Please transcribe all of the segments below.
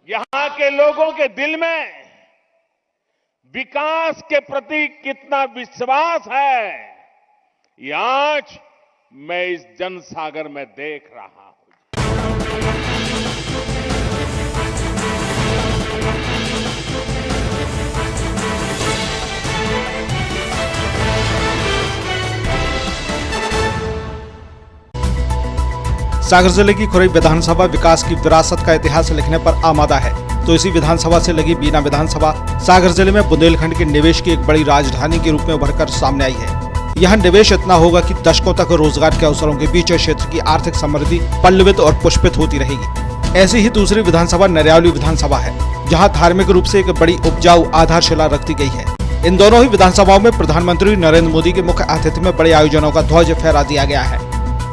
यहां के लोगों के दिल में विकास के प्रति कितना विश्वास है, ये आज मैं इस जनसागर में देख रहा हूं। सागर जिले की खुरई विधानसभा विकास की विरासत का इतिहास लिखने पर आमादा है, तो इसी विधानसभा से लगी बीना विधानसभा सागर जिले में बुंदेलखंड के निवेश की एक बड़ी राजधानी के रूप में उभरकर सामने आई है। यहाँ निवेश इतना होगा कि दशकों तक रोजगार के अवसरों के बीच क्षेत्र की आर्थिक समृद्धि पल्लवित और पुष्पित होती रहेगी। ऐसी ही दूसरी विधानसभा नरियावली विधानसभा है, जहाँ धार्मिक रूप से एक बड़ी उपजाऊ आधारशिला रखी गई है। इन दोनों ही विधानसभाओं में प्रधानमंत्री नरेंद्र मोदी के मुख्य आतिथ्य में बड़े आयोजनों का ध्वज फहरा दिया गया है।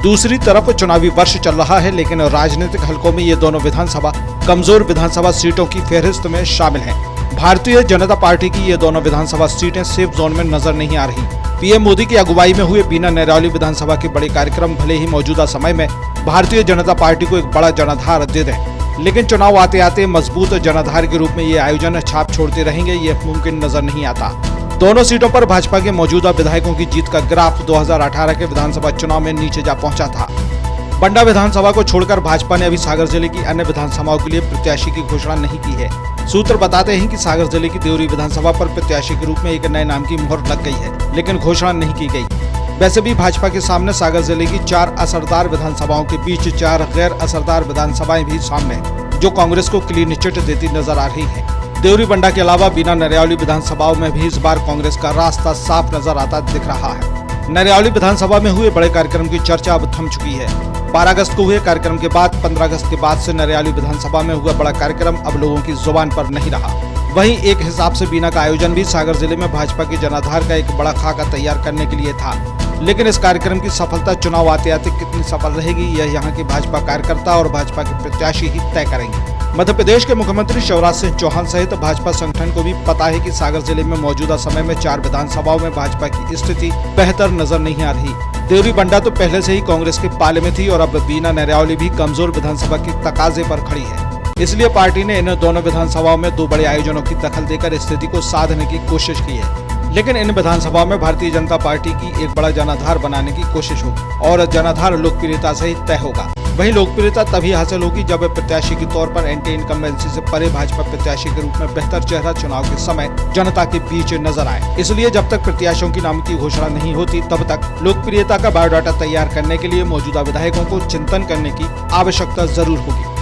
दूसरी तरफ चुनावी वर्ष चल रहा है, लेकिन राजनीतिक हलकों में ये दोनों विधानसभा कमजोर विधानसभा सीटों की फहरिस्त में शामिल हैं। भारतीय जनता पार्टी की ये दोनों विधानसभा सीटें सेफ जोन में नजर नहीं आ रही। पीएम मोदी की अगुवाई में हुए बीना नरियावली विधानसभा के बड़े कार्यक्रम भले ही मौजूदा समय में भारतीय जनता पार्टी को एक बड़ा जनाधार दे दें, लेकिन चुनाव आते आते मजबूत जनाधार के रूप में ये आयोजन छाप छोड़ते रहेंगे, ये मुमकिन नजर नहीं आता। दोनों सीटों पर भाजपा के मौजूदा विधायकों की जीत का ग्राफ 2018 के विधानसभा चुनाव में नीचे जा पहुंचा था। बंडा विधानसभा को छोड़कर भाजपा ने अभी सागर जिले की अन्य विधानसभाओं के लिए प्रत्याशी की घोषणा नहीं की है। सूत्र बताते हैं कि सागर जिले की देवरी विधानसभा पर प्रत्याशी के रूप में एक नए नाम की मुहर लग गई है, लेकिन घोषणा नहीं की गई। वैसे भी भाजपा के सामने सागर जिले की 4 असरदार विधानसभाओं के बीच 4 गैर असरदार विधानसभाएं भी सामने, जो कांग्रेस को क्लीन चिट देती नजर आ रही है। देवरी बंडा के अलावा बीना नरियावली विधानसभाओं में भी इस बार कांग्रेस का रास्ता साफ नजर आता दिख रहा है। नरियावली विधानसभा में हुए बड़े कार्यक्रम की चर्चा अब थम चुकी है। 12 अगस्त को हुए कार्यक्रम के बाद 15 अगस्त के बाद से नरियावली विधानसभा में हुआ बड़ा कार्यक्रम अब लोगों की जुबान पर नहीं रहा। वहीं एक हिसाब से बीना का आयोजन भी सागर जिले में भाजपा के जनाधार का एक बड़ा खाका तैयार करने के लिए था, लेकिन इस कार्यक्रम की सफलता चुनाव आते आते कितनी सफल रहेगी, यह यहाँ के भाजपा कार्यकर्ता और भाजपा के प्रत्याशी ही तय करेंगे। मध्य प्रदेश के मुख्यमंत्री शिवराज सिंह चौहान सहित भाजपा संगठन को भी पता है कि सागर जिले में मौजूदा समय में 4 विधानसभाओं में भाजपा की स्थिति बेहतर नजर नहीं आ रही। देवरी बंडा तो पहले से ही कांग्रेस के पाले में थी और अब बीना नरियावली भी कमजोर विधानसभा के तकाजे पर खड़ी है। इसलिए पार्टी ने इन दोनों विधानसभाओं में 2 बड़े आयोजनों की दखल देकर स्थिति को साधने की कोशिश की है, लेकिन इन विधानसभाओं में भारतीय जनता पार्टी की एक बड़ा जनाधार बनाने की कोशिश होगी और जनाधार लोकप्रियता से ही तय होगा। वहीं लोकप्रियता तभी हासिल होगी जब प्रत्याशी के तौर पर एंटी इनकम्बेंसी से परे भाजपा प्रत्याशी के रूप में बेहतर चेहरा चुनाव के समय जनता के बीच नजर आए। इसलिए जब तक प्रत्याशियों की नाम की घोषणा नहीं होती, तब तक लोकप्रियता का बायोडाटा तैयार करने के लिए मौजूदा विधायकों को चिंतन करने की आवश्यकता जरूर होगी।